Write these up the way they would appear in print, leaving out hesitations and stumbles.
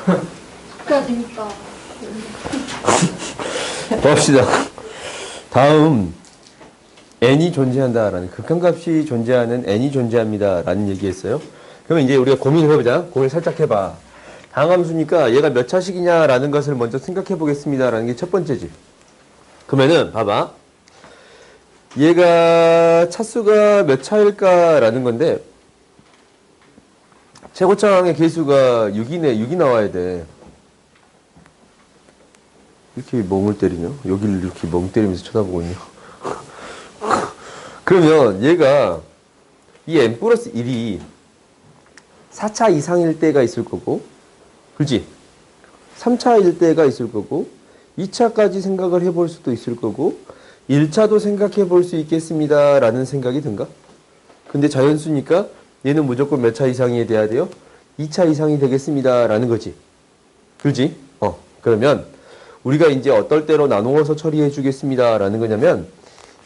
축하드립니다. 봅시다. 다음 n이 존재한다라는 극한값이 존재하는 n이 존재합니다라는 얘기했어요. 그러면 이제 우리가 고민을 해보자. 고민을 살짝 해봐. 다항함수니까 얘가 몇 차식이냐라는 것을 먼저 생각해 보겠습니다라는 게 첫 번째지. 그러면은 봐봐. 얘가 차수가 몇 차일까라는 건데 최고차항의 개수가 6이네. 6이 나와야 돼. 이렇게 멍을 때리냐? 여기를 이렇게 멍 때리면서 쳐다보고 있냐? 그러면 얘가 이 n 플러스 1이 4차 이상일 때가 있을 거고, 그렇지? 3차일 때가 있을 거고, 2차까지 생각을 해볼 수도 있을 거고, 1차도 생각해 볼 수 있겠습니다 라는 생각이 든가? 근데 자연수니까 얘는 무조건 몇 차 이상이 돼야 돼요? 2차 이상이 되겠습니다 라는 거지. 그렇지? 그러면 우리가 이제 어떨 때로 나누어서 처리해 주겠습니다 라는 거냐면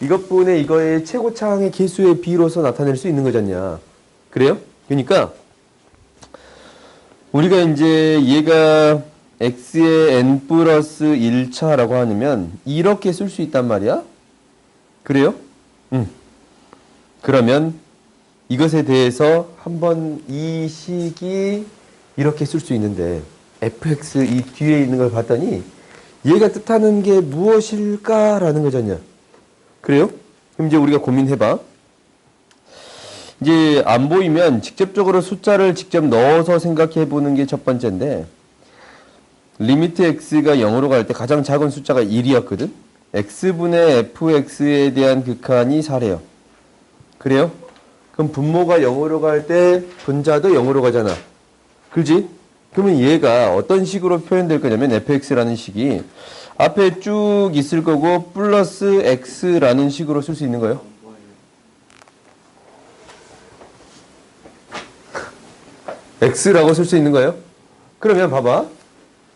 이것분의 이거의 최고차항의 개수의 비로서 나타낼 수 있는 거잖냐. 그래요? 그러니까 우리가 이제 얘가 x의 n 플러스 1차라고 하면 이렇게 쓸 수 있단 말이야. 그래요? 그러면 이것에 대해서 한번 이 식이 이렇게 쓸 수 있는데 fx 이 뒤에 있는 걸 봤더니 얘가 뜻하는 게 무엇일까라는 거잖냐. 그래요? 그럼 이제 우리가 고민해봐. 이제 안 보이면 직접적으로 숫자를 직접 넣어서 생각해 보는 게 첫 번째인데 리미트 x가 0으로 갈 때 가장 작은 숫자가 1이었거든. x분의 fx에 대한 극한이 4래요. 그래요? 그럼 분모가 0으로 갈 때 분자도 0으로 가잖아. 그렇지? 그러면 얘가 어떤 식으로 표현될 거냐면 fx라는 식이 앞에 쭉 있을 거고 플러스 x라는 식으로 쓸 수 있는 거예요. x라고 쓸 수 있는 거예요. 그러면 봐봐.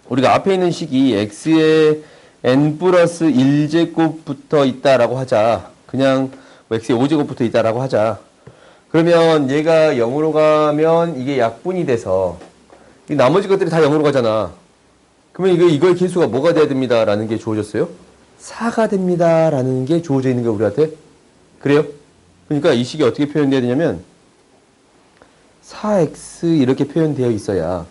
우리가 앞에 있는 식이 x의 n 플러스 1제곱 붙어 있다라고 하자. 그냥 x의 5제곱 붙어 있다라고 하자. 그러면 얘가 0으로 가면 이게 약분이 돼서 이 나머지 것들이 다 0으로 가잖아. 그러면 이거의 개수가 뭐가 돼야 됩니다 라는 게 주어졌어요? 4가 됩니다 라는 게 주어져 있는 거 우리한테. 그래요? 그러니까 이 식이 어떻게 표현돼야 되냐면 4x 이렇게 표현되어 있어야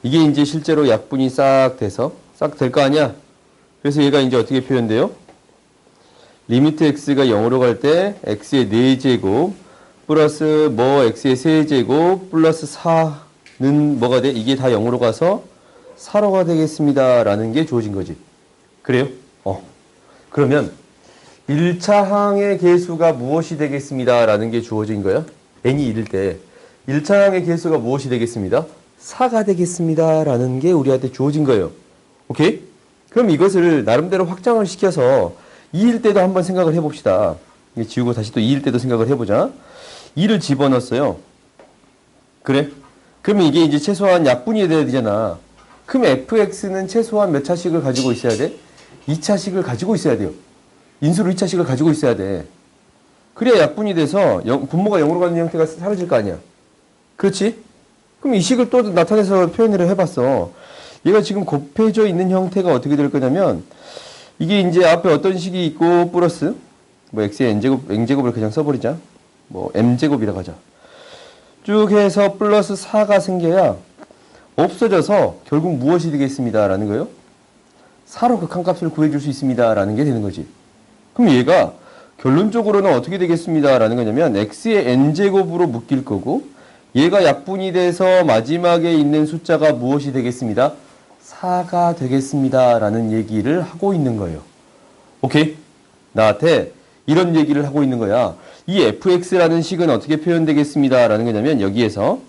이게 이제 실제로 약분이 싹 돼서 싹 될 거 아니야? 그래서 얘가 이제 어떻게 표현돼요? 리미트 x가 0으로 갈 때 x의 4제곱 플러스 x의 3제곱 플러스 4는 뭐가 돼? 이게 다 0으로 가서 4로가 되겠습니다 라는 게 주어진 거지. 그래요? 그러면 1차 항의 개수가 무엇이 되겠습니다 라는 게 주어진 거야. n이 1일 때 1차 항의 개수가 무엇이 되겠습니다? 4가 되겠습니다 라는 게 우리한테 주어진 거예요. 오케이? 그럼 이것을 나름대로 확장을 시켜서 2일 때도 한번 생각을 해봅시다. 지우고 다시 또 2일 때도 생각을 해보자. 2를 집어넣었어요. 그래? 그러면 이게 이제 최소한 약분이 돼야 되잖아. 그럼 fx는 최소한 몇 차식을 가지고 있어야 돼? 2차식을 가지고 있어야 돼요. 인수로 2차식을 가지고 있어야 돼. 그래야 약분이 돼서 분모가 0으로 가는 형태가 사라질 거 아니야. 그렇지? 그럼 이 식을 또 나타내서 표현을 해봤어. 얘가 지금 곱해져 있는 형태가 어떻게 될 거냐면 이게 이제 앞에 어떤 식이 있고 플러스 x의 n제곱을 그냥 써버리자. m제곱이라고 하자. 쭉 해서 플러스 4가 생겨야 없어져서 결국 무엇이 되겠습니다 라는 거예요? 4로 극한값을 구해줄 수 있습니다 라는 게 되는 거지. 그럼 얘가 결론적으로는 어떻게 되겠습니다 라는 거냐면 x의 n제곱으로 묶일 거고 얘가 약분이 돼서 마지막에 있는 숫자가 무엇이 되겠습니다? 4가 되겠습니다 라는 얘기를 하고 있는 거예요. 오케이? 나한테 이런 얘기를 하고 있는 거야. 이 fx라는 식은 어떻게 표현되겠습니다 라는 거냐면 여기에서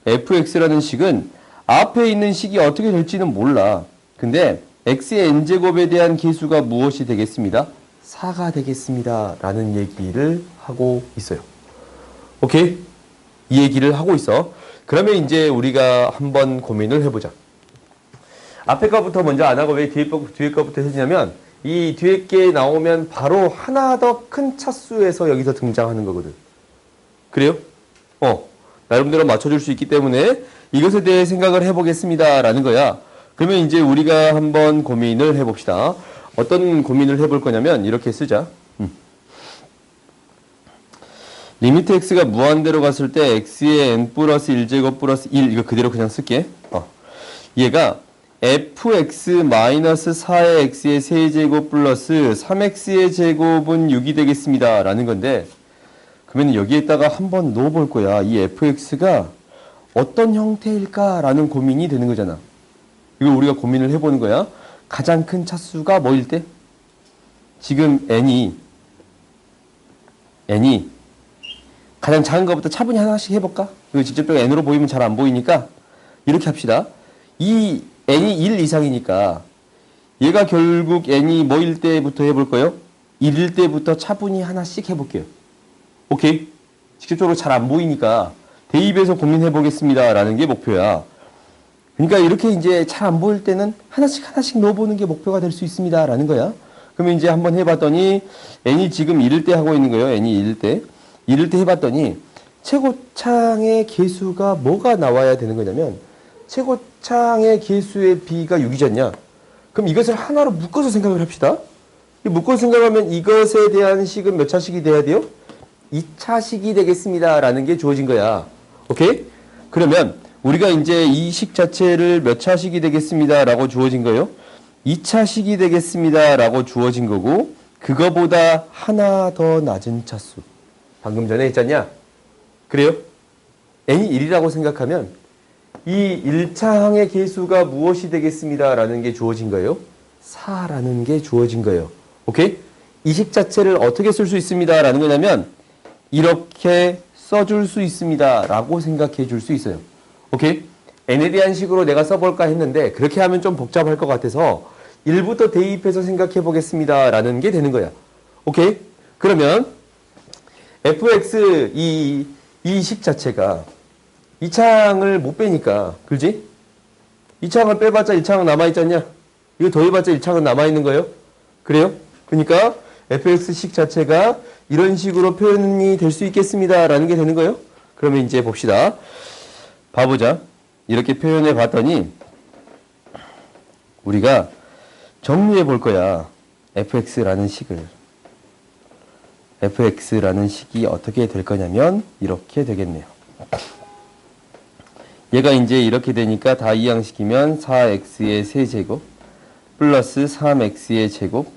fx라는 식은 앞에 있는 식이 어떻게 될지는 몰라. 근데 x의 n제곱에 대한 개수가 무엇이 되겠습니다? 4가 되겠습니다 라는 얘기를 하고 있어요. 오케이? 이 얘기를 하고 있어. 그러면 이제 우리가 한번 고민을 해보자. 앞에 거부터 먼저 안 하고 왜 뒤에 거부터 해주냐면 이 뒤에 게 나오면 바로 하나 더 큰 차수에서 여기서 등장하는 거거든. 그래요? 나름대로 맞춰줄 수 있기 때문에 이것에 대해 생각을 해보겠습니다. 라는 거야. 그러면 이제 우리가 한번 고민을 해봅시다. 어떤 고민을 해볼 거냐면 이렇게 쓰자. 리미트 x가 무한대로 갔을 때 x의 n 플러스 1제곱 플러스 1 이거 그대로 그냥 쓸게. 얘가 fx-4의 x의 세제곱 플러스 3x의 제곱은 6이 되겠습니다. 라는 건데 그러면 여기에다가 한번 넣어볼 거야. 이 fx가 어떤 형태일까? 라는 고민이 되는 거잖아. 이거 우리가 고민을 해보는 거야. 가장 큰 차수가 뭐일 때? 지금 n이 가장 작은 것부터 차분히 하나씩 해볼까? 이거 직접적으로 n으로 보이면 잘 안 보이니까 이렇게 합시다. 이 n이 1 이상이니까 얘가 결국 n이 뭐일 때부터 해볼 거예요? 1일 때부터 차분히 하나씩 해볼게요. 오케이? 직접적으로 잘 안 보이니까 대입해서 고민해 보겠습니다. 라는 게 목표야. 그러니까 이렇게 이제 잘 안 보일 때는 하나씩 넣어보는 게 목표가 될 수 있습니다. 라는 거야. 그러면 이제 한번 해봤더니 n이 지금 1일 때 하고 있는 거예요. n이 1일 때. 1일 때 해봤더니 최고창의 개수가 뭐가 나와야 되는 거냐면 최고창의 개수의 b가 6이잖냐. 그럼 이것을 하나로 묶어서 생각을 합시다. 묶어서 생각하면 이것에 대한 식은 몇 차식이 돼야 돼요? 2차식이 되겠습니다. 라는 게 주어진 거야. 오케이? 그러면 우리가 이제 이 식 자체를 몇 차식이 되겠습니다. 라고 주어진 거예요. 2차식이 되겠습니다. 라고 주어진 거고 그거보다 하나 더 낮은 차수. 방금 전에 했잖냐? 그래요? n이 1이라고 생각하면 이 1차항의 개수가 무엇이 되겠습니다. 라는 게 주어진 거예요. 4라는 게 주어진 거예요. 오케이? 이 식 자체를 어떻게 쓸 수 있습니다. 라는 거냐면 이렇게 써줄 수 있습니다. 라고 생각해 줄 수 있어요. 오케이? n에 대한 식으로 내가 써볼까 했는데 그렇게 하면 좀 복잡할 것 같아서 1부터 대입해서 생각해 보겠습니다. 라는 게 되는 거야. 오케이? 그러면 fx 이 식 자체가 2창을 못 빼니까 그지? 2창을 빼봤자 1창은 남아있잖냐? 이거 더해봤자 1창은 남아있는 거예요? 그래요? 그러니까 fx식 자체가 이런 식으로 표현이 될 수 있겠습니다. 라는 게 되는 거예요? 그러면 이제 봅시다. 봐보자. 이렇게 표현해 봤더니 우리가 정리해 볼 거야. fx라는 식을. fx라는 식이 어떻게 될 거냐면 이렇게 되겠네요. 얘가 이제 이렇게 되니까 다 이항시키면 4x의 세제곱 플러스 3x의 제곱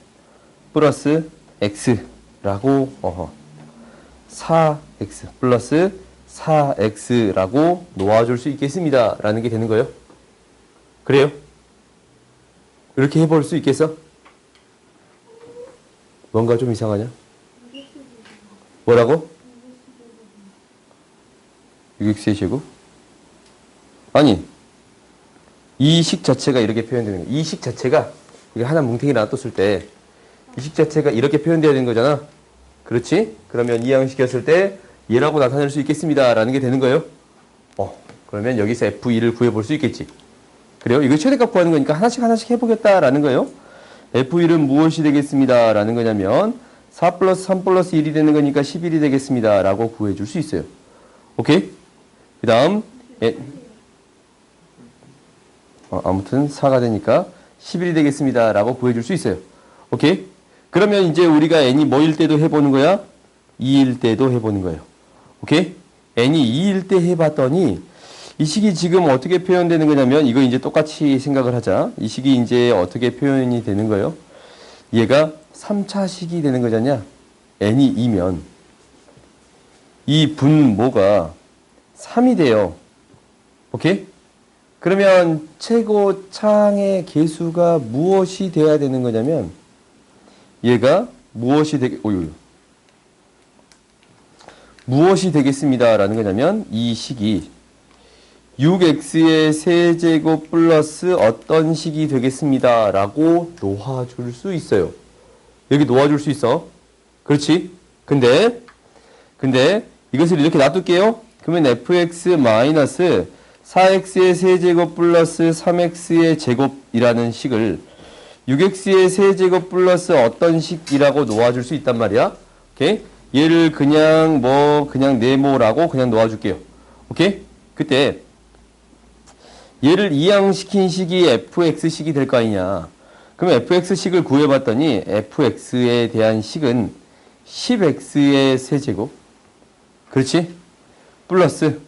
플러스 x라고 4x 플러스 4x라고 놓아줄 수 있겠습니다. 라는 게 되는 거예요. 그래요? 이렇게 해볼 수 있겠어? 뭔가 좀 이상하냐? 뭐라고? 6x의 제곱? 아니, 이 식 자체가 이렇게 표현되는 거야. 이 식 자체가, 이게 하나 뭉탱이 놔뒀을 때, 이 식 자체가 이렇게 표현되어야 되는 거잖아. 그렇지? 그러면 이항시켰을 때, 얘라고 나타낼 수 있겠습니다. 라는 게 되는 거예요. 그러면 여기서 f2를 구해볼 수 있겠지. 그래요? 이거 최대값 구하는 거니까 하나씩 해보겠다라는 거예요. f1은 무엇이 되겠습니다. 라는 거냐면, 4 플러스 3 플러스 1이 되는 거니까 11이 되겠습니다. 라고 구해줄 수 있어요. 오케이? 그 다음, 아무튼 4가 되니까 11이 되겠습니다. 라고 구해줄 수 있어요. 오케이? 그러면 이제 우리가 n이 뭐일 때도 해보는 거야? 2일 때도 해보는 거예요. 오케이? n이 2일 때 해봤더니 이 식이 지금 어떻게 표현되는 거냐면 이거 이제 똑같이 생각을 하자. 이 식이 이제 어떻게 표현이 되는 거예요? 얘가 3차식이 되는 거잖냐? n이 2면 이 분모가 3이 돼요. 오케이? 그러면 최고창의 개수가 무엇이 돼야 되는 거냐면 얘가 무엇이 되겠습니다. 라는 거냐면 이 식이 6x의 세제곱 플러스 어떤 식이 되겠습니다. 라고 놓아줄 수 있어요. 여기 놓아줄 수 있어. 그렇지? 근데 이것을 이렇게 놔둘게요. 그러면 fx 마이너스 4x의 세제곱 플러스 3x의 제곱이라는 식을 6x의 세제곱 플러스 어떤 식이라고 놓아줄 수 있단 말이야. 오케이? 얘를 그냥 네모라고 그냥 놓아줄게요. 오케이? 그때 얘를 이항시킨 식이 fx식이 될 거 아니냐. 그럼 fx식을 구해봤더니 fx에 대한 식은 10x의 세제곱, 그렇지? 플러스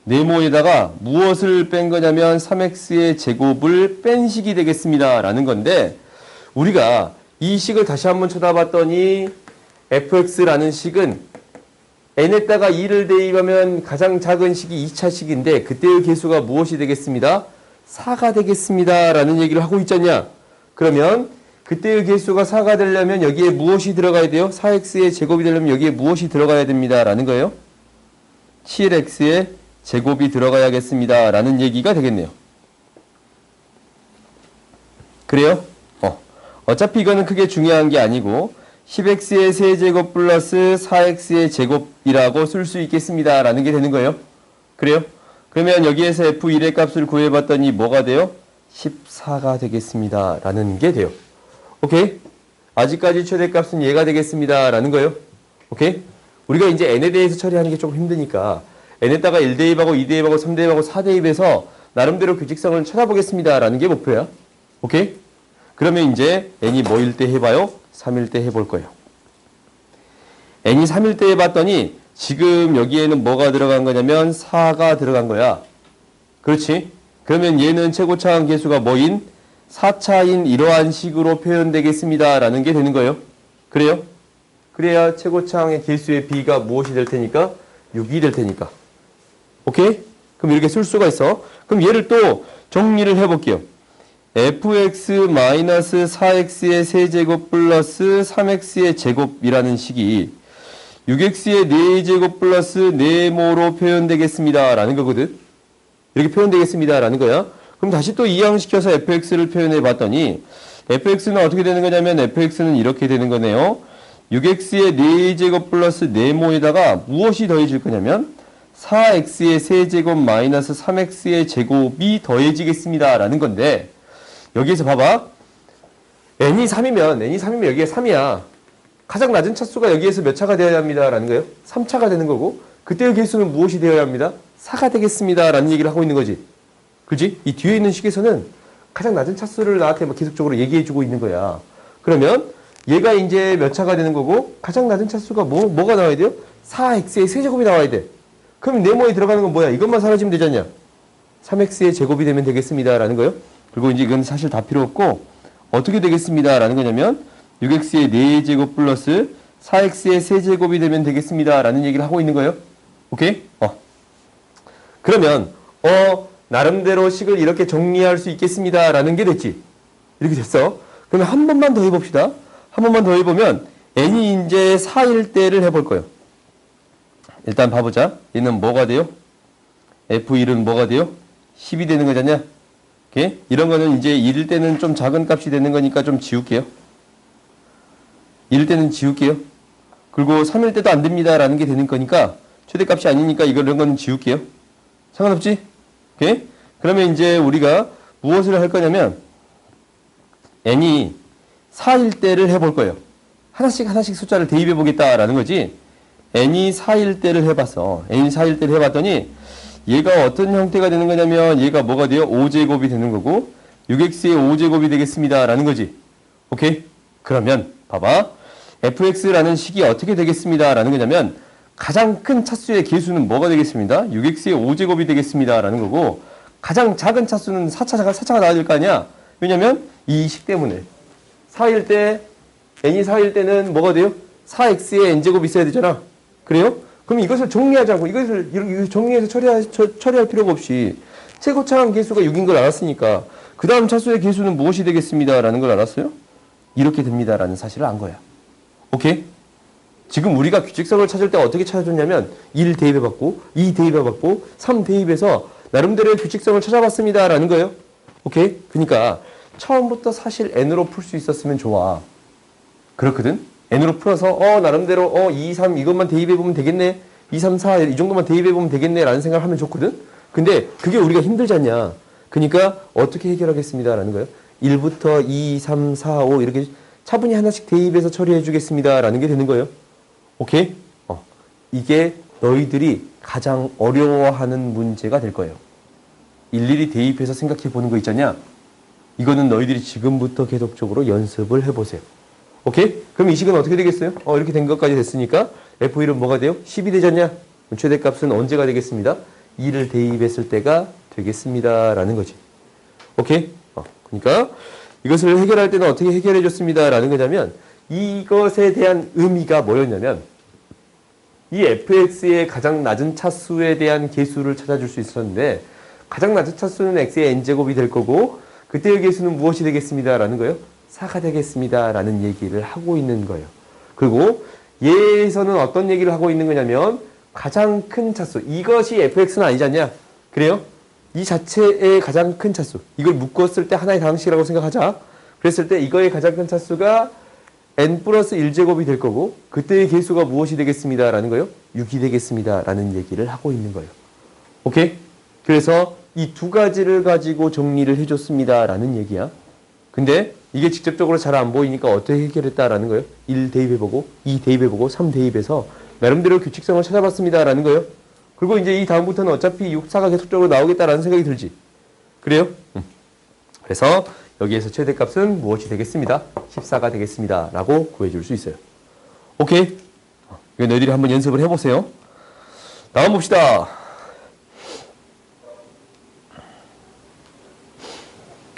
네모에다가 무엇을 뺀 거냐면 3x의 제곱을 뺀 식이 되겠습니다 라는 건데, 우리가 이 식을 다시 한번 쳐다봤더니 fx라는 식은 n에다가 2를 대입하면 가장 작은 식이 2차 식인데 그때의 개수가 무엇이 되겠습니다? 4가 되겠습니다 라는 얘기를 하고 있잖냐. 그러면 그때의 개수가 4가 되려면 여기에 무엇이 들어가야 돼요? 4x의 제곱이 되려면 여기에 무엇이 들어가야 됩니다 라는 거예요. 7x의 제곱이 들어가야겠습니다 라는 얘기가 되겠네요. 그래요? 어차피 이거는 크게 중요한 게 아니고 10x의 세제곱 플러스 4x의 제곱이라고 쓸 수 있겠습니다 라는 게 되는 거예요. 그래요? 그러면 여기에서 f1의 값을 구해봤더니 뭐가 돼요? 14가 되겠습니다 라는 게 돼요. 오케이? 아직까지 최대값은 얘가 되겠습니다 라는 거예요. 오케이? 우리가 이제 n에 대해서 처리하는 게 조금 힘드니까 n에다가 1대입하고 2대입하고 3대입하고 4대입해서 나름대로 규칙성을 찾아보겠습니다 라는 게 목표야. 오케이? 그러면 이제 n이 뭐일 때 해봐요? 3일 때 해볼 거예요. n이 3일 때 해봤더니 지금 여기에는 뭐가 들어간 거냐면 4가 들어간 거야. 그렇지? 그러면 얘는 최고차항 계수가 뭐인? 4차인 이러한 식으로 표현되겠습니다 라는 게 되는 거예요. 그래요? 그래야 최고차항의 개수의 b가 무엇이 될 테니까? 6이 될 테니까. 오케이? 그럼 이렇게 쓸 수가 있어. 그럼 얘를 또 정리를 해볼게요. fx-4x의 세제곱 플러스 3x의 제곱이라는 식이 6x의 4제곱 플러스 4모로 표현되겠습니다 라는 거거든. 이렇게 표현되겠습니다 라는 거야. 그럼 다시 또 이항시켜서 fx를 표현해 봤더니 fx는 어떻게 되는 거냐면 fx는 이렇게 되는 거네요. 6x의 4제곱 플러스 4모에다가 무엇이 더해질 거냐면 4x의 세제곱 마이너스 3x의 제곱이 더해지겠습니다 라는 건데, 여기에서 봐봐. n이 3이면 여기에 3이야. 가장 낮은 차수가 여기에서 몇 차가 되어야 합니다 라는 거예요? 3차가 되는 거고, 그때의 개수는 무엇이 되어야 합니다? 4가 되겠습니다 라는 얘기를 하고 있는 거지. 그지? 이 뒤에 있는 식에서는 가장 낮은 차수를 나한테 막 계속적으로 얘기해주고 있는 거야. 그러면 얘가 이제 몇 차가 되는 거고, 가장 낮은 차수가 뭐가 나와야 돼요? 4x의 세제곱이 나와야 돼. 그럼 네모에 들어가는 건 뭐야? 이것만 사라지면 되지 않냐? 3x의 제곱이 되면 되겠습니다 라는 거예요. 그리고 이제 이건 사실 다 필요 없고 어떻게 되겠습니다 라는 거냐면 6x의 4제곱 플러스 4x의 세제곱이 되면 되겠습니다 라는 얘기를 하고 있는 거예요. 오케이? 그러면 나름대로 식을 이렇게 정리할 수 있겠습니다 라는 게 됐지. 이렇게 됐어. 그러면 한 번만 더 해봅시다. 한 번만 더 해보면 n이 이제 4일 때를 해볼 거예요. 일단 봐보자. 얘는 뭐가 돼요? f1은 뭐가 돼요? 10이 되는 거잖냐? 오케이? 이런 거는 이제 1일 때는 좀 작은 값이 되는 거니까 좀 지울게요. 1일 때는 지울게요. 그리고 3일 때도 안 됩니다 라는 게 되는 거니까 최대값이 아니니까 이런 거는 지울게요. 상관없지? 오케이? 그러면 이제 우리가 무엇을 할 거냐면 n이 4일 때를 해볼 거예요. 하나씩 숫자를 대입해 보겠다라는 거지. n이 4일 때를 해봤어. n이 4일 때를 해봤더니 얘가 어떤 형태가 되는 거냐면 얘가 뭐가 돼요? 5제곱이 되는 거고 6x의 5제곱이 되겠습니다 라는 거지. 오케이? 그러면 봐봐. fx라는 식이 어떻게 되겠습니다 라는 거냐면 가장 큰 차수의 개수는 뭐가 되겠습니다? 6x의 5제곱이 되겠습니다 라는 거고, 가장 작은 차수는 4차가 나와야 될 거 아니야? 왜냐면 이 식 때문에. 4일 때, n이 4일 때는 뭐가 돼요? 4x의 n제곱이 있어야 되잖아. 그래요? 그럼 이것을 정리하지 않고 이것을 정리해서 처리할 필요가 없이 최고차항 개수가 6인 걸 알았으니까 그 다음 차수의 개수는 무엇이 되겠습니다 라는 걸 알았어요? 이렇게 됩니다 라는 사실을 안 거야. 오케이? 지금 우리가 규칙성을 찾을 때 어떻게 찾아줬냐면 1 대입해봤고 2 대입해봤고 3 대입해서 나름대로의 규칙성을 찾아봤습니다 라는 거예요. 오케이? 그러니까 처음부터 사실 n으로 풀 수 있었으면 좋아. 그렇거든? n으로 풀어서 나름대로 2, 3 이것만 대입해보면 되겠네. 2, 3, 4 이 정도만 대입해보면 되겠네 라는 생각을 하면 좋거든? 근데 그게 우리가 힘들지 않냐. 그러니까 어떻게 해결하겠습니다 라는 거예요. 1부터 2, 3, 4, 5 이렇게 차분히 하나씩 대입해서 처리해 주겠습니다 라는 게 되는 거예요. 오케이? 이게 너희들이 가장 어려워하는 문제가 될 거예요. 일일이 대입해서 생각해 보는 거 있잖냐? 이거는 너희들이 지금부터 계속적으로 연습을 해보세요. 오케이? 그럼 이 식은 어떻게 되겠어요? 이렇게 된 것까지 됐으니까 F1은 뭐가 돼요? 10이 되잖냐? 최대값은 언제가 되겠습니다? 2를 대입했을 때가 되겠습니다. 라는 거지. 오케이? 그러니까 이것을 해결할 때는 어떻게 해결해 줬습니다. 라는 거냐면 이것에 대한 의미가 뭐였냐면 이 fx의 가장 낮은 차수에 대한 계수를 찾아줄 수 있었는데 가장 낮은 차수는 x의 n제곱이 될 거고 그때의 계수는 무엇이 되겠습니다. 라는 거예요. 4가 되겠습니다. 라는 얘기를 하고 있는 거예요. 그리고 얘에서는 어떤 얘기를 하고 있는 거냐면 가장 큰 차수. 이것이 fx는 아니잖냐. 그래요? 이 자체의 가장 큰 차수. 이걸 묶었을 때 하나의 다항식이라고 생각하자. 그랬을 때 이거의 가장 큰 차수가 n 플러스 1제곱이 될 거고 그때의 계수가 무엇이 되겠습니다. 라는 거예요. 6이 되겠습니다. 라는 얘기를 하고 있는 거예요. 오케이? 그래서 이 두 가지를 가지고 정리를 해줬습니다. 라는 얘기야. 근데 이게 직접적으로 잘 안 보이니까 어떻게 해결했다라는 거예요. 1 대입해보고 2 대입해보고 3 대입해서 나름대로 규칙성을 찾아봤습니다. 라는 거예요. 그리고 이제 이 다음부터는 어차피 6, 4가 계속적으로 나오겠다라는 생각이 들지. 그래요? 그래서 여기에서 최대값은 무엇이 되겠습니다. 14가 되겠습니다. 라고 구해줄 수 있어요. 오케이? 이거 너희들이 한번 연습을 해보세요. 다음 봅시다.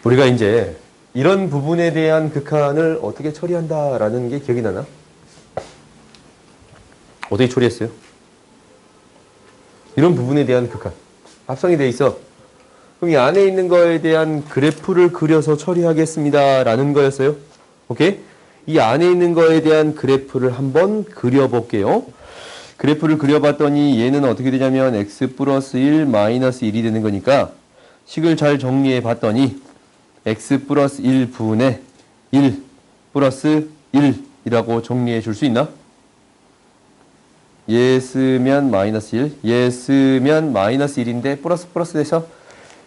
우리가 이제 이런 부분에 대한 극한을 어떻게 처리한다라는 게 기억이 나나? 어떻게 처리했어요? 이런 부분에 대한 극한. 합성이 돼 있어. 그럼 이 안에 있는 거에 대한 그래프를 그려서 처리하겠습니다. 라는 거였어요. 오케이? 이 안에 있는 거에 대한 그래프를 한번 그려볼게요. 그래프를 그려봤더니 얘는 어떻게 되냐면 x 플러스 1 마이너스 1이 되는 거니까 식을 잘 정리해 봤더니 x 플러스 1분의 1 플러스 1이라고 정리해 줄 수 있나? 얘 쓰면 마이너스 1, 얘 쓰면 마이너스 1인데 플러스 돼서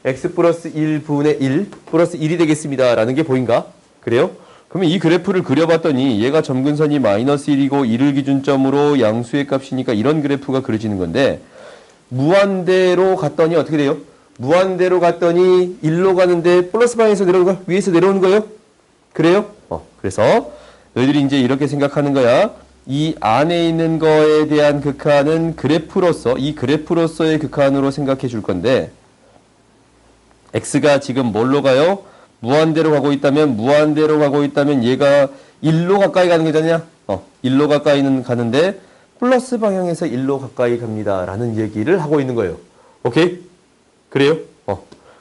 x 플러스 1분의 1 플러스 1이 되겠습니다. 라는 게 보인가? 그래요? 그러면 이 그래프를 그려봤더니 얘가 점근선이 마이너스 1이고 1을 기준점으로 양수의 값이니까 이런 그래프가 그려지는 건데 무한대로 갔더니 어떻게 돼요? 무한대로 갔더니 1로 가는데 플러스 방향에서 내려오는 거야? 위에서 내려오는 거예요? 그래요? 그래서 너희들이 이제 이렇게 생각하는 거야. 이 안에 있는 거에 대한 극한은 그래프로서 이 그래프로서의 극한으로 생각해 줄 건데 x가 지금 뭘로 가요? 무한대로 가고 있다면 얘가 1로 가까이 가는 거잖냐? 1로 가까이는 가는데 플러스 방향에서 1로 가까이 갑니다. 라는 얘기를 하고 있는 거예요. 오케이? 그래요?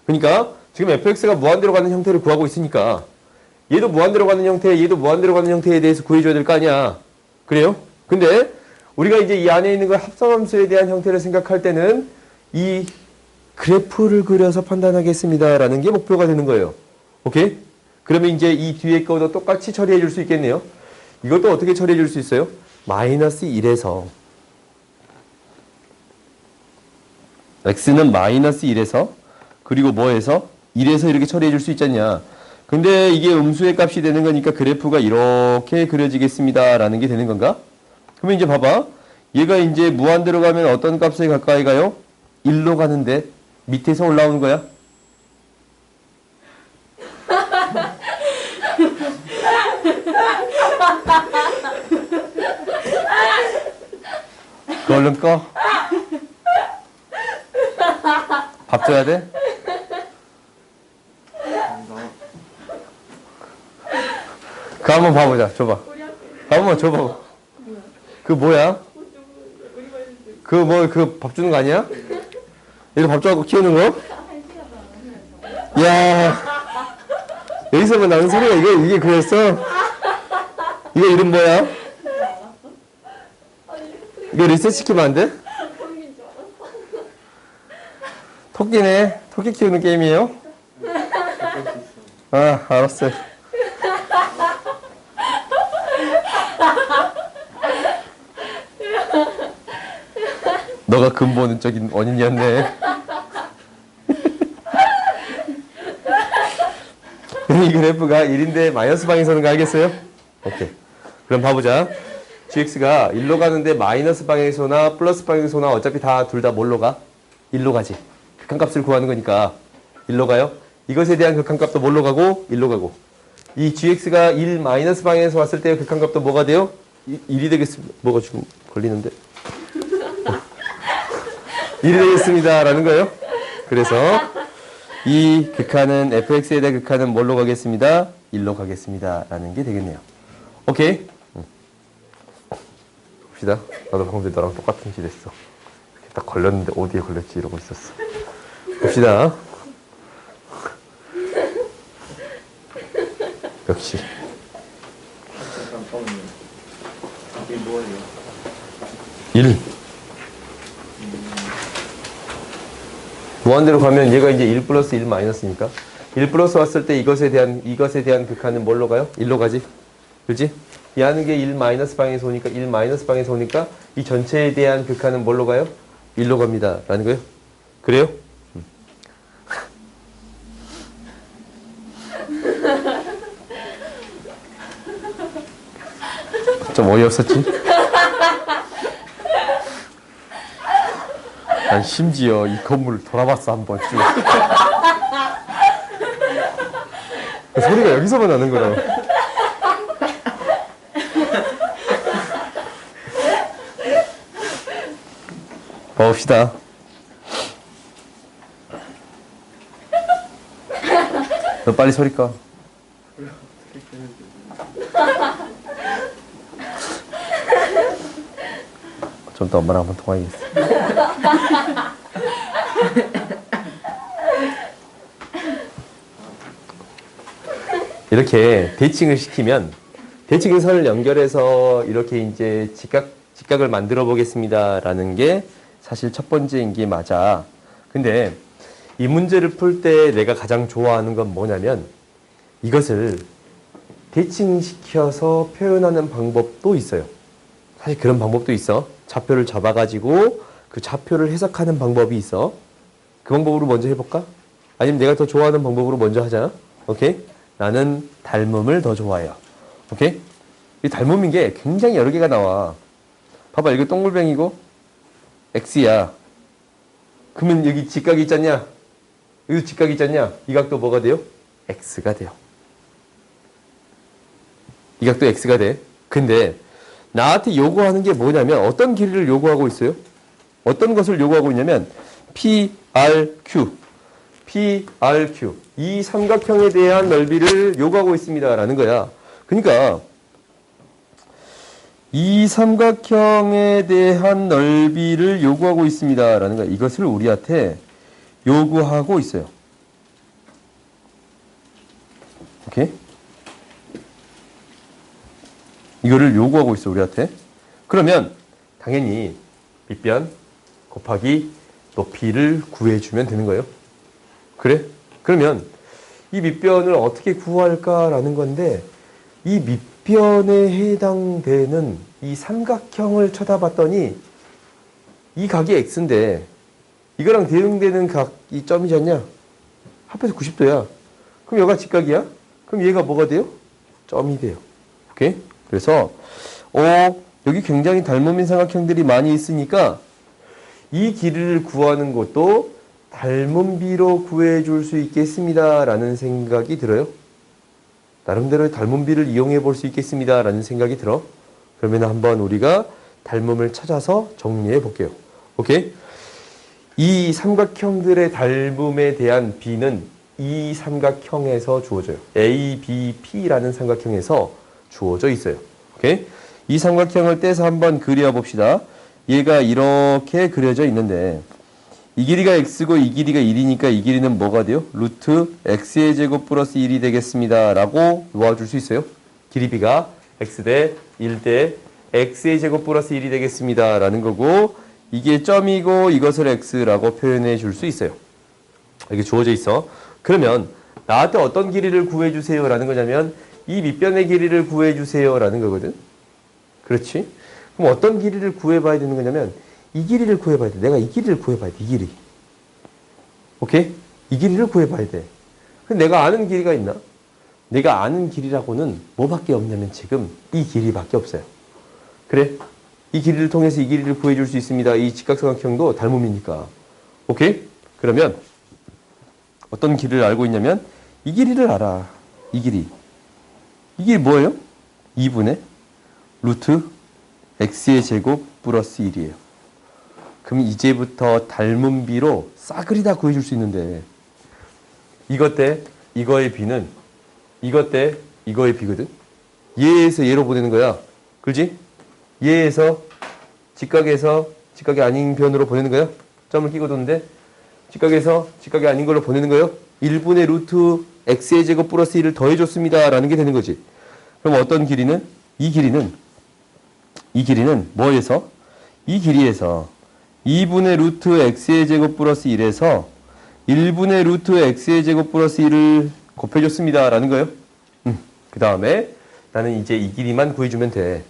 그러니까 지금 fx가 무한대로 가는 형태를 구하고 있으니까 얘도 무한대로 가는 형태, 얘도 무한대로 가는 형태에 대해서 구해줘야 될 거 아니야. 그래요? 근데 우리가 이제 이 안에 있는 걸 합성함수에 대한 형태를 생각할 때는 이 그래프를 그려서 판단하겠습니다. 라는 게 목표가 되는 거예요. 오케이? 그러면 이제 이 뒤에 거도 똑같이 처리해 줄 수 있겠네요. 이것도 어떻게 처리해 줄 수 있어요? 마이너스 1에서 x는 마이너스 1에서 그리고 뭐에서? 1에서 이렇게 처리해 줄 수 있잖냐. 근데 이게 음수의 값이 되는 거니까 그래프가 이렇게 그려지겠습니다. 라는 게 되는 건가? 그러면 이제 봐봐. 얘가 이제 무한대로 가면 어떤 값에 가까이 가요? 1로 가는데 밑에서 올라오는 거야? 그 얼른 꺼. 밥 줘야 돼? 그거 한번 봐보자. 줘봐. 한번 줘봐. 그 뭐야? 그 밥 주는 거 아니야? 얘도 밥 줘갖고 키우는 거? 야, 여기서만 나는 소리가 이게 그랬어? 이거 이름 뭐야? 이거 리셋 시키면 안 돼? 토끼네. 토끼 키우는 게임이에요? 아, 알았어요. 너가 근본적인 원인이었네. 이 그래프가 1인데 마이너스 방향에서 오는 거 알겠어요? 오케이. 그럼 봐보자. gx가 1로 가는데 마이너스 방향에서나 플러스 방향에서나 어차피 둘 다 뭘로 가? 1로 가지. 극한값을 구하는 거니까 1로 가요. 이것에 대한 극한값도 뭘로 가고? 1로 가고. 이 gx가 1 마이너스 방향에서 왔을 때 극한값도 뭐가 돼요? 1이 되겠습니다. 뭐가 지금 걸리는데? 1이 되겠습니다. 라는 거예요. 그래서 이 극한은 fx에 대한 극한은 뭘로 가겠습니다? 1로 가겠습니다. 라는 게 되겠네요. 오케이? 봅시다. 나도 방금 전에 너랑 똑같은 짓 했어. 이렇게 딱 걸렸는데 어디에 걸렸지 이러고 있었어. 봅시다. 역시. 잠깐만요. 이게 뭐예요? 1. 무한대로 가면 얘가 이제 1 플러스 1 마이너스니까 1 플러스 왔을 때 이것에 대한 극한은 뭘로 가요? 1로 가지. 그렇지? 이 하는 게 1 마이너스 방에서 오니까 1 마이너스 방에서 오니까 이 전체에 대한 극한은 뭘로 가요? 1로 갑니다. 라는 거예요. 그래요? 좀 어이없었지? 난 심지어 이 건물을 돌아봤어 한 번쯤. 소리가 여기서만 나는 거라. 봅시다. 너 빨리 소리 꺼. 좀 더 엄마랑 한번 통화하겠어. 이렇게 대칭을 시키면 대칭 선을 연결해서 이렇게 이제 직각을 만들어 보겠습니다라는 게 사실 첫 번째인 게 맞아. 근데 이 문제를 풀 때 내가 가장 좋아하는 건 뭐냐면 이것을 대칭시켜서 표현하는 방법도 있어요. 사실 그런 방법도 있어. 좌표를 잡아가지고 그 좌표를 해석하는 방법이 있어. 그 방법으로 먼저 해볼까? 아니면 내가 더 좋아하는 방법으로 먼저 하자. 오케이? 나는 닮음을 더 좋아해요. 오케이? 이 닮음인 게 굉장히 여러 개가 나와. 봐봐, 이거 동글뱅이고 x야. 그러면 여기 직각이 있잖냐? 여기 직각이 있잖냐? 이 각도 뭐가 돼요? x가 돼요. 이 각도 x가 돼. 근데 나한테 요구하는 게 뭐냐면 어떤 길이를 요구하고 있어요? 어떤 것을 요구하고 있냐면 PRQ 이 삼각형에 대한 넓이를 요구하고 있습니다 라는 거야. 그러니까 이 삼각형에 대한 넓이를 요구하고 있습니다 라는 거야. 이것을 우리한테 요구하고 있어요. 오케이? 이거를 요구하고 있어 우리한테. 그러면 당연히 밑변 곱하기 높이를 구해주면 되는 거예요. 그래? 그러면 이 밑변을 어떻게 구할까라는 건데 이 밑변에 해당되는 이 삼각형을 쳐다봤더니 이 각이 x인데 이거랑 대응되는 각 이 점이지 않냐? 합해서 90도야. 그럼 얘가 직각이야? 그럼 얘가 뭐가 돼요? 점이 돼요. 오케이? 그래서 여기 굉장히 닮음인 삼각형들이 많이 있으니까 이 길이를 구하는 것도 닮음비로 구해줄 수 있겠습니다 라는 생각이 들어요. 나름대로 닮음비를 이용해 볼 수 있겠습니다 라는 생각이 들어. 그러면 한번 우리가 닮음을 찾아서 정리해 볼게요. 오케이? 이 삼각형들의 닮음에 대한 비는 이 삼각형에서 주어져요. ABP라는 삼각형에서 주어져 있어요. 오케이? 이 삼각형을 떼서 한번 그려봅시다. 얘가 이렇게 그려져 있는데 이 길이가 x고 이 길이가 1이니까 이 길이는 뭐가 돼요? 루트 x의 제곱 플러스 1이 되겠습니다 라고 놓아줄 수 있어요. 길이비가 x 대 1 대 x의 제곱 플러스 1이 되겠습니다 라는 거고 이게 점이고 이것을 x라고 표현해 줄 수 있어요. 이게 주어져 있어. 그러면 나한테 어떤 길이를 구해주세요 라는 거냐면 이 밑변의 길이를 구해주세요 라는 거거든. 그렇지? 그럼 어떤 길이를 구해봐야 되는 거냐면 이 길이를 구해봐야 돼. 내가 이 길이를 구해봐야 돼. 이 길이. 오케이? 이 길이를 구해봐야 돼. 근데 내가 아는 길이가 있나? 내가 아는 길이라고는 뭐밖에 없냐면 지금 이 길이밖에 없어요. 그래? 이 길이를 통해서 이 길이를 구해줄 수 있습니다. 이 직각삼각형도 닮음이니까. 오케이? 그러면 어떤 길이를 알고 있냐면 이 길이를 알아. 이 길이. 이게 뭐예요? 2분의 루트 x의 제곱 플러스 1이에요. 그럼 이제부터 닮은 비로 싸그리 다 구해줄 수 있는데 이것 때 이거의 비는 이것 때 이거의 비거든. 얘에서 얘로 보내는 거야. 그렇지? 얘에서 직각이 아닌 변으로 보내는 거야. 점을 끼고 도는데 직각에서 직각이 아닌 걸로 보내는 거예요. 1분의 루트 x의 제곱 플러스 1을 더해줬습니다. 라는 게 되는 거지. 그럼 어떤 길이는? 이 길이는 뭐에서? 이 길이에서 2분의 루트 x의 제곱 플러스 1에서 1분의 루트 x의 제곱 플러스 1을 곱해줬습니다. 라는 거예요. 그 다음에 나는 이제 이 길이만 구해주면 돼.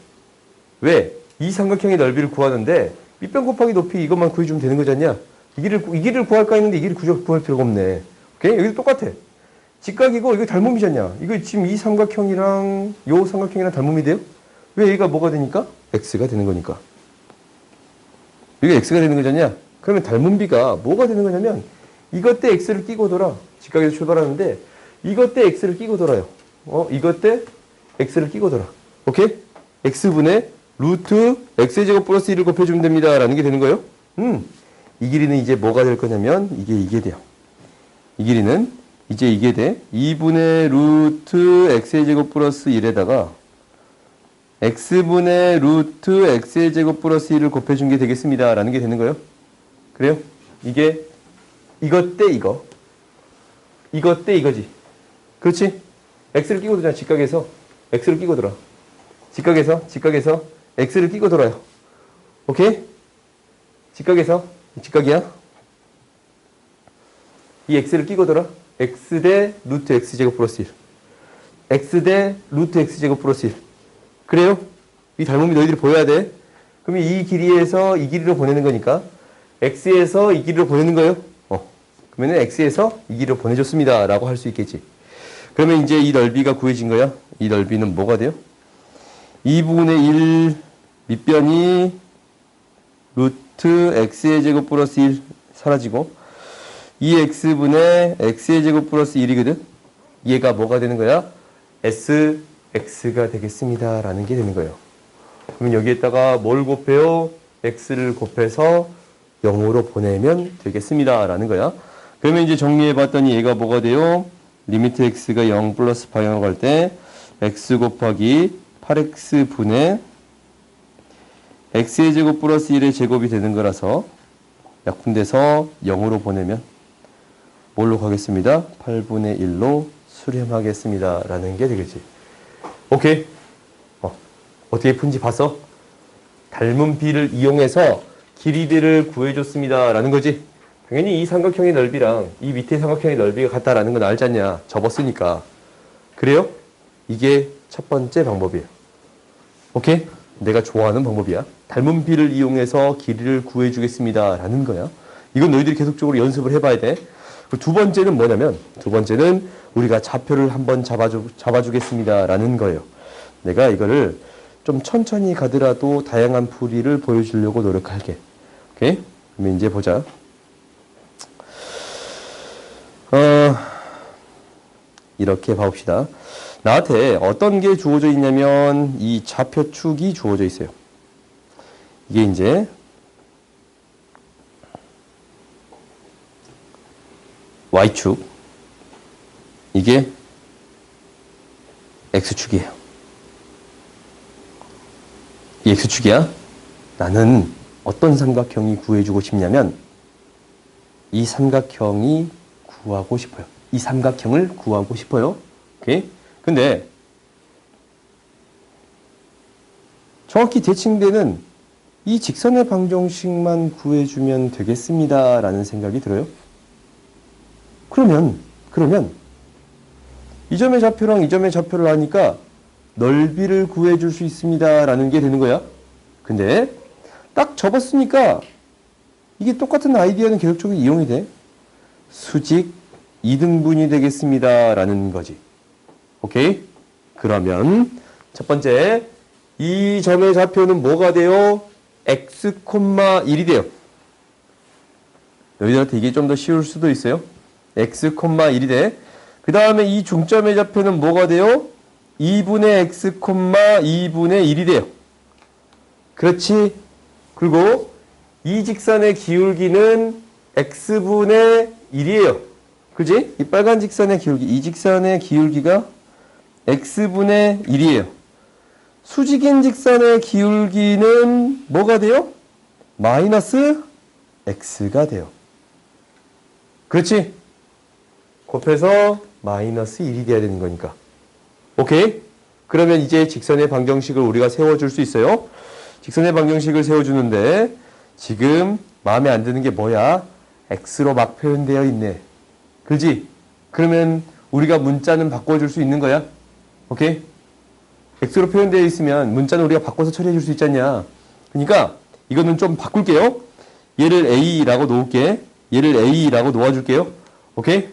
왜? 이 삼각형의 넓이를 구하는데 밑변 곱하기 높이 이것만 구해주면 되는 거지 않냐? 이 길이를 구할까 했는데 이 길이를 구할 필요가 없네. 오케이? 여기도 똑같아. 직각이고 이거 닮음이잖냐? 이거 지금 이 삼각형이랑 요 삼각형이랑 닮음이 돼요? 왜 얘가 뭐가 되니까? x가 되는 거니까. 이게 x가 되는 거잖냐? 그러면 닮음비가 뭐가 되는 거냐면 이것 때 x를 끼고 돌아. 직각에서 출발하는데 이것 때 x를 끼고 돌아요. 이것 때 x를 끼고 돌아. 오케이? x분의 루트 x의 제곱 플러스 1을 곱해주면 됩니다. 라는 게 되는 거예요. 이 길이는 이제 뭐가 될 거냐면 이게 돼요. 이 길이는 이제 이게 돼. 2분의 루트 x의 제곱 플러스 1에다가 x분의 루트 x의 제곱 플러스 1을 곱해준 게 되겠습니다. 라는 게 되는 거예요. 그래요? 이게 이것 때 이거. 이것 때 이거지. 그렇지? x를 끼고 들잖아. 직각에서 x를 끼고 들어. 직각에서 x를 끼고 돌아요. 오케이? 직각이야. 이 x를 끼고 돌아. x 대 루트 x제곱 플러스 1. x 대 루트 x제곱 플러스 1. 그래요? 이 닮음이 너희들이 보여야 돼. 그러면 이 길이에서 이 길이로 보내는 거니까 x에서 이 길이로 보내는 거예요. 그러면 x에서 이 길이로 보내줬습니다. 라고 할 수 있겠지. 그러면 이제 이 넓이가 구해진 거야. 이 넓이는 뭐가 돼요? 2분의 1 밑변이 루트 x의 제곱 플러스 1 사라지고 2x분의 x의 제곱 플러스 1이거든. 얘가 뭐가 되는 거야? sx가 되겠습니다. 라는 게 되는 거예요. 그러면 여기에다가 뭘 곱해요? x를 곱해서 0으로 보내면 되겠습니다. 라는 거야. 그러면 이제 정리해봤더니 얘가 뭐가 돼요? 리미트 x가 0 플러스 방향으로 갈 때 x 곱하기 8x분의 x의 제곱 플러스 1의 제곱이 되는 거라서 약분돼서 0으로 보내면 뭘로 가겠습니다? 8분의 1로 수렴하겠습니다. 라는 게 되겠지. 오케이? 어떻게 푼지 봤어? 닮은 비를 이용해서 길이들을 구해줬습니다. 라는 거지. 당연히 이 삼각형의 넓이랑 이 밑에 삼각형의 넓이가 같다라는 건 알지 않냐? 접었으니까. 그래요? 이게 첫 번째 방법이에요. 오케이? 내가 좋아하는 방법이야. 닮은 비를 이용해서 길이를 구해주겠습니다. 라는 거야. 이건 너희들이 계속적으로 연습을 해봐야 돼. 두 번째는 뭐냐면, 두 번째는 우리가 좌표를 한번 잡아주겠습니다. 라는 거예요. 내가 이거를 좀 천천히 가더라도 다양한 풀이를 보여주려고 노력할게. 오케이? 그러면 이제 보자. 이렇게 봐봅시다. 나한테 어떤 게 주어져 있냐면 이 좌표축이 주어져 있어요. 이게 이제 Y축, 이게 X축이에요. 이 X축이야. 나는 어떤 삼각형이 구해주고 싶냐면 이 삼각형이 구하고 싶어요. 이 삼각형을 구하고 싶어요. 오케이? 근데 정확히 대칭되는 이 직선의 방정식만 구해주면 되겠습니다. 라는 생각이 들어요. 그러면 이 점의 좌표랑 이 점의 좌표를 하니까 넓이를 구해줄 수 있습니다. 라는 게 되는 거야. 근데 딱 접었으니까 이게 똑같은 아이디어는 계속적으로 이용이 돼. 수직 2등분이 되겠습니다. 라는 거지. 오케이? 그러면 첫 번째, 이 점의 좌표는 뭐가 돼요? x, 1이 돼요. 너희들한테 이게 좀 더 쉬울 수도 있어요. x, 1이 돼. 그 다음에 이 중점의 좌표는 뭐가 돼요? 2분의 x, 2분의 1이 돼요. 그렇지. 그리고 이 직선의 기울기는 x분의 1이에요. 그지? 이 빨간 직선의 기울기, 이 직선의 기울기가 x분의 1이에요. 수직인 직선의 기울기는 뭐가 돼요? 마이너스 x가 돼요. 그렇지? 곱해서 마이너스 1이 돼야 되는 거니까. 오케이? 그러면 이제 직선의 방정식을 우리가 세워줄 수 있어요. 직선의 방정식을 세워주는데 지금 마음에 안 드는 게 뭐야? x로 막 표현되어 있네. 그지? 그러면 우리가 문자는 바꿔줄 수 있는 거야. 오케이? x로 표현되어 있으면 문자는 우리가 바꿔서 처리해 줄 수 있지 않냐. 그러니까 이거는 좀 바꿀게요. 얘를 a라고 놓을게. 얘를 a라고 놓아줄게요. 오케이?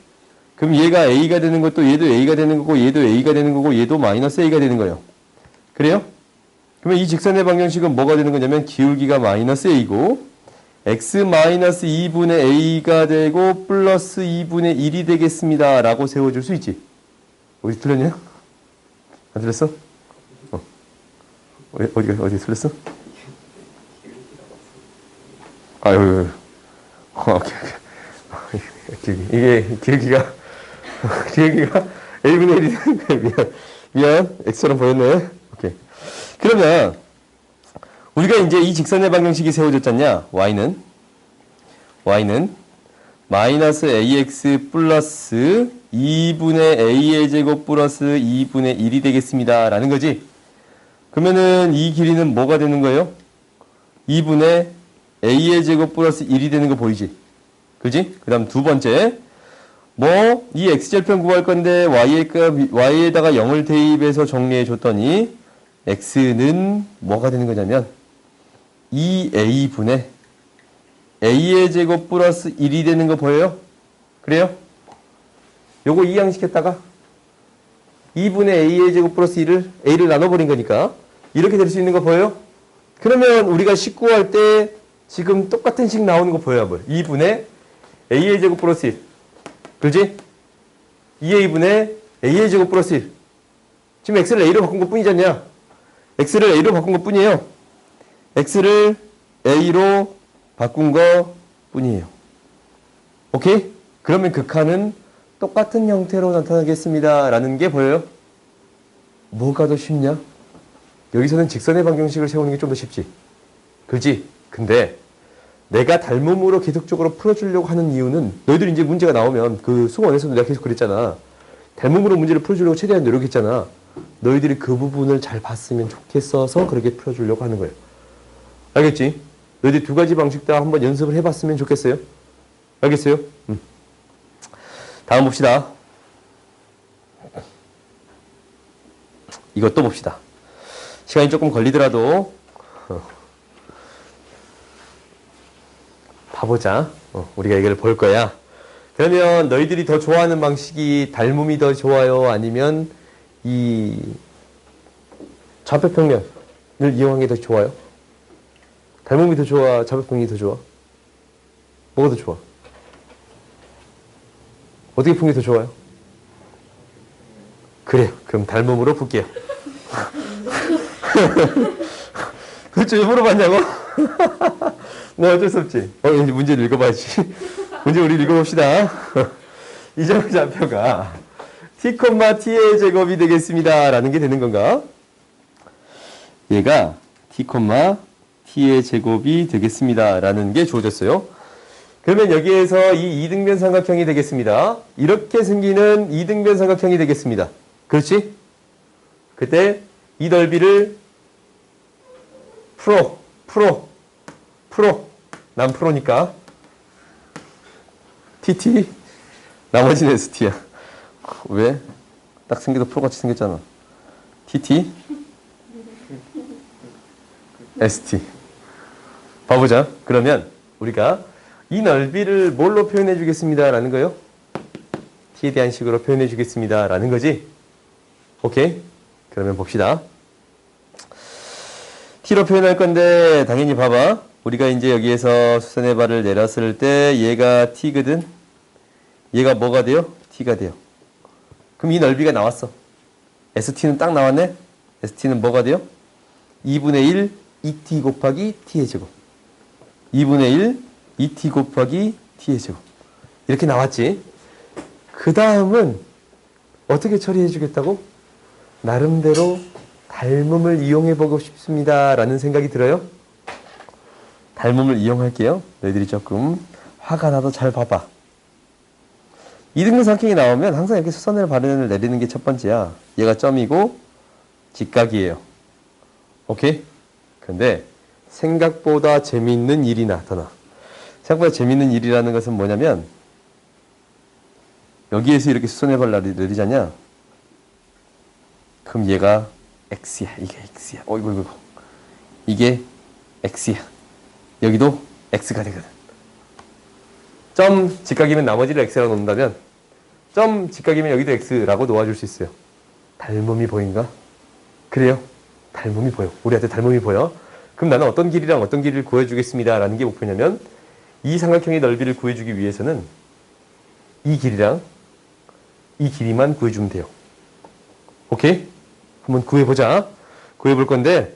그럼 얘가 a가 되는 것도 얘도 a가 되는 거고 얘도 a가 되는 거고 얘도 마이너스 a가 되는 거예요. 그래요? 그러면 이 직선의 방정식은 뭐가 되는 거냐면 기울기가 마이너스 a고 x 마이너스 2분의 a가 되고 플러스 2분의 1이 되겠습니다. 라고 세워줄 수 있지. 어디 틀렸냐? 안 틀렸어? 어디 틀렸어? 아, 여기. 오케이. 이게 기울기가 a분의 1이 되는 거야. 미안. x처럼 보였네. 오케이. 그러면 우리가 이제 이 직선의 방정식이 세워졌잖냐? y는 마이너스 ax 플러스 2분의 a의 제곱 플러스 2분의 1이 되겠습니다. 라는 거지. 그러면은 이 길이는 뭐가 되는 거예요? 2분의 a의 제곱 플러스 1이 되는 거 보이지? 그지? 그 다음 두 번째. 이 x절편 구할 건데 y에다가 0을 대입해서 정리해 줬더니 x는 뭐가 되는 거냐면 2a분의 a의 제곱 플러스 1이 되는 거 보여요? 그래요? 요거 이항시켰다가 2분의 a의 제곱 플러스 1을 나눠버린 거니까 이렇게 될 수 있는 거 보여요? 그러면 우리가 19할 때 지금 똑같은 식 나오는 거 보여요? 뭐 2분의 a의 제곱 플러스 1 그렇지? 2a분의 a의 제곱 플러스 1 지금 x를 a로 바꾼 것 뿐이지 않냐? x를 a로 바꾼 것 뿐이에요. x를 a로 바꾼 것 뿐이에요. 오케이? 그러면 극한은 똑같은 형태로 나타나겠습니다. 라는 게 보여요? 뭐가 더 쉽냐? 여기서는 직선의 방정식을 세우는 게 좀 더 쉽지. 그지? 근데 내가 닮음으로 계속적으로 풀어주려고 하는 이유는 너희들이 이제 문제가 나오면 그 수원에서도 내가 계속 그랬잖아. 닮음으로 문제를 풀어주려고 최대한 노력했잖아. 너희들이 그 부분을 잘 봤으면 좋겠어서 그렇게 풀어주려고 하는 거예요. 알겠지? 너희들이 두 가지 방식 다 한번 연습을 해봤으면 좋겠어요. 알겠어요? 다음 봅시다. 이것도 봅시다. 시간이 조금 걸리더라도 봐보자. 우리가 이걸 볼 거야. 그러면 너희들이 더 좋아하는 방식이 닮음이 더 좋아요? 아니면 이 좌표평면을 이용한 게 더 좋아요? 닮음이 더 좋아? 좌표평면이 더 좋아? 뭐가 더 좋아? 어떻게 푸는 게 더 좋아요? 그래요. 그럼 닮음으로 풀게요. 그렇죠. 왜 물어봤냐고? 뭐 어쩔 수 없지. 이제 문제를 읽어봐야지. 문제 우리 읽어봅시다. 이 점의 좌표가 t, t의 제곱이 되겠습니다. 라는 게 되는 건가? 얘가 t, t의 제곱이 되겠습니다. 라는 게 주어졌어요. 그러면 여기에서 이 이등변 삼각형이 되겠습니다. 이렇게 생기는 이등변 삼각형이 되겠습니다. 그렇지? 그때 이 넓이를 풀어. 난 프로니까 TT 나머지는 ST야. 왜? 딱 생겨도 프로같이 생겼잖아. TT ST 봐보자. 그러면 우리가 이 넓이를 뭘로 표현해 주겠습니다 라는 거요? t에 대한 식으로 표현해 주겠습니다 라는 거지. 오케이? 그러면 봅시다. t로 표현할 건데 당연히 봐봐. 우리가 이제 여기에서 수선의 발을 내렸을 때 얘가 t거든. 얘가 뭐가 돼요? t가 돼요. 그럼 이 넓이가 나왔어. st는 딱 나왔네? st는 뭐가 돼요? 2분의 1 2t 곱하기 t의 제곱. 2분의 1 2t 곱하기 t의 제곱. 이렇게 나왔지. 그 다음은 어떻게 처리해 주겠다고? 나름대로 닮음을 이용해 보고 싶습니다 라는 생각이 들어요. 닮음을 이용할게요. 너희들이 조금 화가 나도 잘 봐봐. 2등분 삼각형이 나오면 항상 이렇게 수선을 반응을 내리는 게 첫 번째야. 얘가 점이고 직각이에요. 오케이? 근데 생각보다 재미있는 일이 나타나. 생각보다 재미있는 일이라는 것은 뭐냐면 여기에서 이렇게 수선의 발을 내리자냐? 그럼 얘가 x야. 이게 x야. 어이구. 이게 x야. 여기도 x가 되거든. 점 직각이면 나머지를 x라고 놓는다면 점 직각이면 여기도 x라고 놓아줄 수 있어요. 닮음이 보인가? 그래요. 닮음이 보여. 우리한테 닮음이 보여. 그럼 나는 어떤 길이랑 어떤 길이를 구해주겠습니다 라는 게 목표냐면 이 삼각형의 넓이를 구해주기 위해서는 이 길이랑 이 길이만 구해주면 돼요. 오케이? 한번 구해보자. 구해볼 건데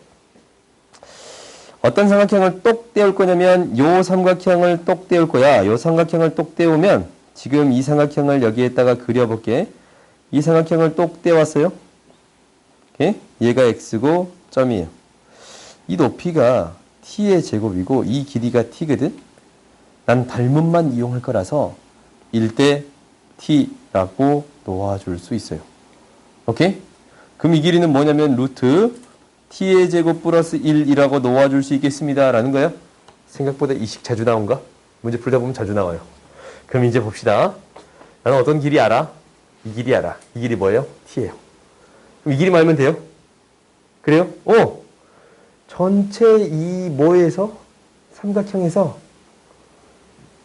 어떤 삼각형을 똑 떼울 거냐면 요 삼각형을 똑 떼울 거야. 요 삼각형을 똑 떼우면 지금 이 삼각형을 여기에다가 그려볼게. 이 삼각형을 똑 떼왔어요. 오케이? 얘가 x고 점이에요. 이 높이가 t의 제곱이고 이 길이가 t거든. 난 닮음만 이용할 거라서 1대 t라고 놓아줄 수 있어요. 오케이? 그럼 이 길이는 뭐냐면 루트 t의 제곱 플러스 1이라고 놓아줄 수 있겠습니다 라는 거예요. 생각보다 이 식 자주 나온가? 문제 풀다 보면 자주 나와요. 그럼 이제 봅시다. 나는 어떤 길이 알아? 이 길이 알아. 이 길이 뭐예요? t예요. 그럼 이 길이만 알면 돼요? 그래요? 전체 이 뭐에서? 삼각형에서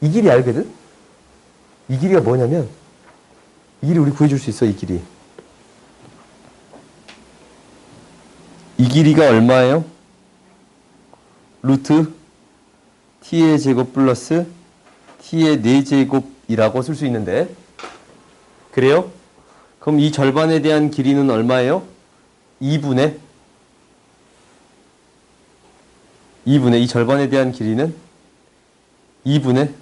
이 길이 알거든? 이 길이가 뭐냐면 이 길이 우리 구해줄 수 있어. 이 길이. 이 길이가 얼마예요? 루트 t의 제곱 플러스 t의 4제곱이라고 쓸 수 있는데 그래요? 그럼 이 절반에 대한 길이는 얼마예요? 2분의 이 절반에 대한 길이는 2분의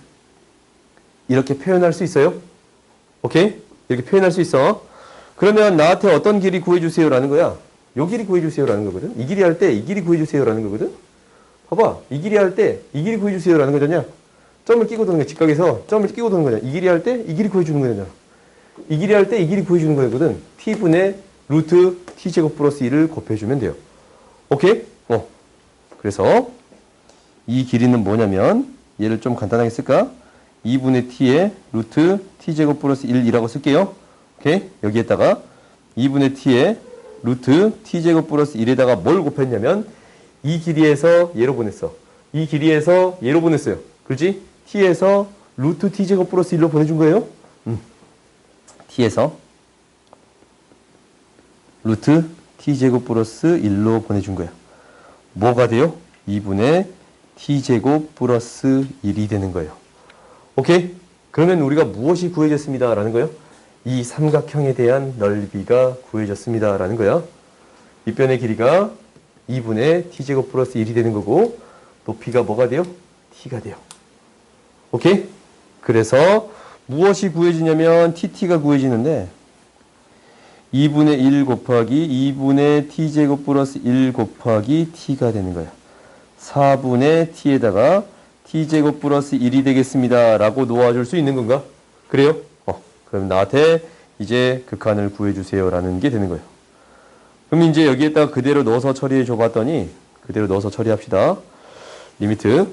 이렇게 표현할 수 있어요? 오케이? 이렇게 표현할 수 있어. 그러면 나한테 어떤 길이 구해주세요 라는 거야. 요 길이 구해주세요 라는 거거든. 이 길이 할 때 이 길이 구해주세요 라는 거거든. 봐봐. 이 길이 할 때 이 길이 구해주세요 라는 거잖냐. 점을 끼고 도는 거야. 직각에서 점을 끼고 도는 거잖아. 이 길이 할 때 이 길이 구해주는 거잖아. 이 길이 할 때 이 길이 구해주는 거거든. t분의 루트 t제곱 플러스 1을 곱해주면 돼요. 오케이? 그래서 이 길이는 뭐냐면 얘를 좀 간단하게 쓸까? 2분의 t의 루트 t제곱 플러스 1이라고 쓸게요. 오케이? 여기에다가 2분의 t의 루트 t제곱 플러스 1에다가 뭘 곱했냐면 이 길이에서 얘로 보냈어. 이 길이에서 얘로 보냈어요. 그렇지? t에서 루트 t제곱 플러스 1로 보내준 거예요. t에서 루트 t제곱 플러스 1로 보내준 거야. 뭐가 돼요? 2분의 t제곱 플러스 1이 되는 거예요. 오케이? 그러면 우리가 무엇이 구해졌습니다 라는 거예요? 이 삼각형에 대한 넓이가 구해졌습니다 라는 거야. 밑변의 길이가 2분의 t제곱 플러스 1이 되는 거고 높이가 뭐가 돼요? t가 돼요. 오케이? 그래서 무엇이 구해지냐면 tt가 구해지는데 2분의 1 곱하기 2분의 t제곱 플러스 1 곱하기 t가 되는 거야. 4분의 t에다가 t제곱 플러스 1이 되겠습니다 라고 놓아줄 수 있는 건가? 그래요? 그럼 나한테 이제 극한을 구해주세요 라는 게 되는 거예요. 그럼 이제 여기에다가 그대로 넣어서 처리해 줘 봤더니 그대로 넣어서 처리합시다. 리미트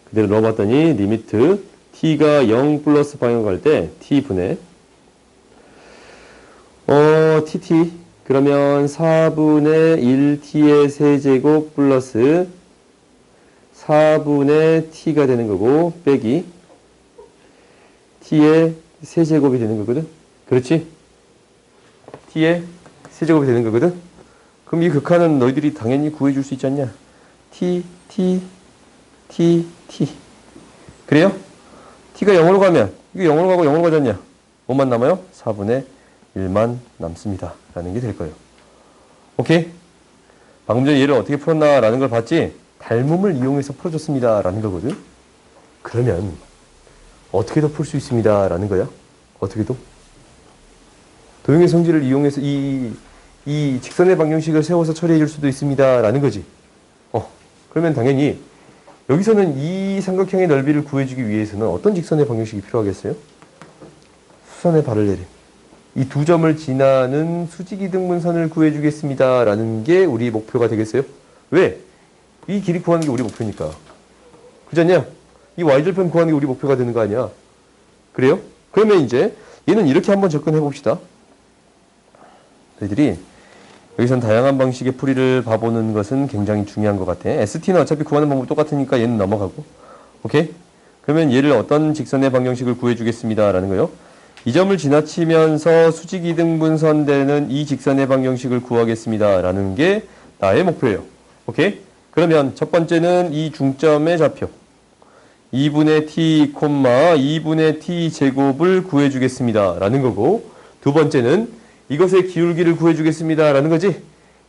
그대로 넣어봤더니 리미트 t가 0 플러스 방향 갈 때 t분의 tt 그러면 4분의 1t의 세제곱 플러스 4분의 t가 되는 거고 빼기 t의 세제곱이 되는 거거든. 그렇지? t의 세제곱이 되는 거거든. 그럼 이 극한은 너희들이 당연히 구해줄 수 있지 않냐? t, t, t, t. 그래요? t가 0으로 가면 이게 0으로 가고 0으로 가지 않냐? 뭐만 남아요? 4분의 1만 남습니다. 라는 게 될 거예요. 오케이? 방금 전에 얘를 어떻게 풀었나라는 걸 봤지? 닮음을 이용해서 풀어줬습니다. 라는 거거든. 그러면 어떻게 더 풀 수 있습니다. 라는 거야. 어떻게도? 도형의 성질을 이용해서 이 직선의 방정식을 세워서 처리해 줄 수도 있습니다. 라는 거지. 그러면 당연히 여기서는 이 삼각형의 넓이를 구해주기 위해서는 어떤 직선의 방정식이 필요하겠어요? 수선의 발을 내림. 이 두 점을 지나는 수직이등분선을 구해주겠습니다. 라는 게 우리 목표가 되겠어요? 왜? 이 길이 구하는 게 우리 목표니까. 그렇지 않냐? 이 y절편 구하는 게 우리 목표가 되는 거 아니야? 그래요? 그러면 이제 얘는 이렇게 한번 접근해 봅시다. 너희들이 여기선 다양한 방식의 풀이를 봐보는 것은 굉장히 중요한 것 같아. ST는 어차피 구하는 방법 똑같으니까 얘는 넘어가고. 오케이? 그러면 얘를 어떤 직선의 방정식을 구해주겠습니다. 라는 거요. 이 점을 지나치면서 수직이등분선 되는 이 직선의 방정식을 구하겠습니다. 라는 게 나의 목표예요. 오케이? 그러면 첫 번째는 이 중점의 좌표 2분의 t, 2분의 t 제곱을 구해주겠습니다. 라는 거고, 두 번째는 이것의 기울기를 구해주겠습니다. 라는 거지.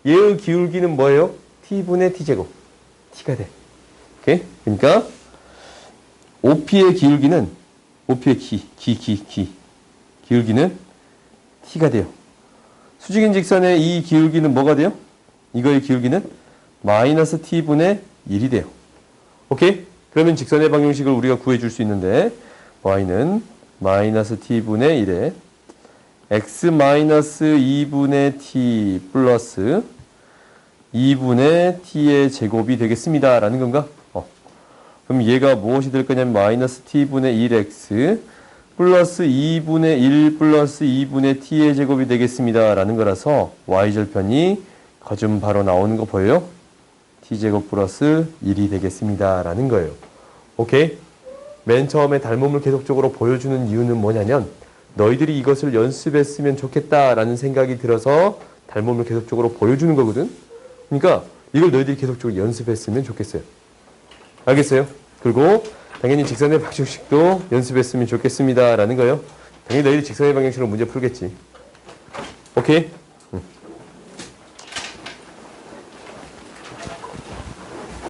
얘의 기울기는 뭐예요? t분의 t제곱. t가 돼. 오케이? 그러니까 OP의 기울기는 OP의 기울기는 t가 돼요. 수직인 직선의 이 기울기는 뭐가 돼요? 이거의 기울기는 마이너스 t분의 1이 돼요. 오케이? 그러면 직선의 방정식을 우리가 구해줄 수 있는데 y는 마이너스 t분의 1에 x 마이너스 2분의 t 플러스 2분의 t의 제곱이 되겠습니다. 라는 건가? 그럼 얘가 무엇이 될 거냐면 마이너스 t분의 1x 플러스 2분의 1 플러스 2분의 t의 제곱이 되겠습니다. 라는 거라서 y절편이 거좀 바로 나오는 거 보여요? t제곱 플러스 1이 되겠습니다. 라는 거예요. 오케이? 맨 처음에 닮음을 계속적으로 보여주는 이유는 뭐냐면 너희들이 이것을 연습했으면 좋겠다라는 생각이 들어서 닮음을 계속적으로 보여주는 거거든. 그러니까 이걸 너희들이 계속적으로 연습했으면 좋겠어요. 알겠어요? 그리고 당연히 직선의 방정식도 연습했으면 좋겠습니다. 라는 거예요. 당연히 너희들이 직선의 방정식으로 문제 풀겠지. 오케이?